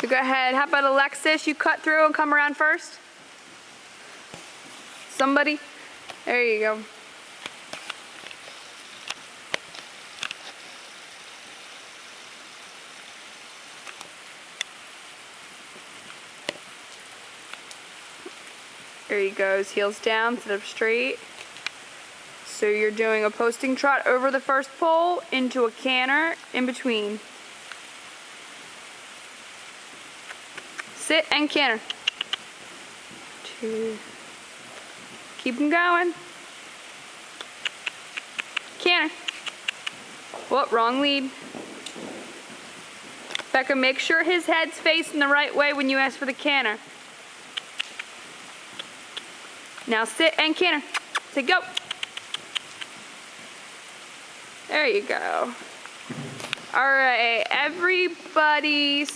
So go ahead. How about Alexis? You cut through and come around first. Somebody. There you go. There he goes. Heels down, sit up straight. So you're doing a posting trot over the first pole, into a canter, in between. Sit and canter. 2. Keep them going. Canter. Whoop, wrong lead. Becca, make sure his head's facing the right way when you ask for the canter. Now sit and canter. Say go. There you go. All right, everybody.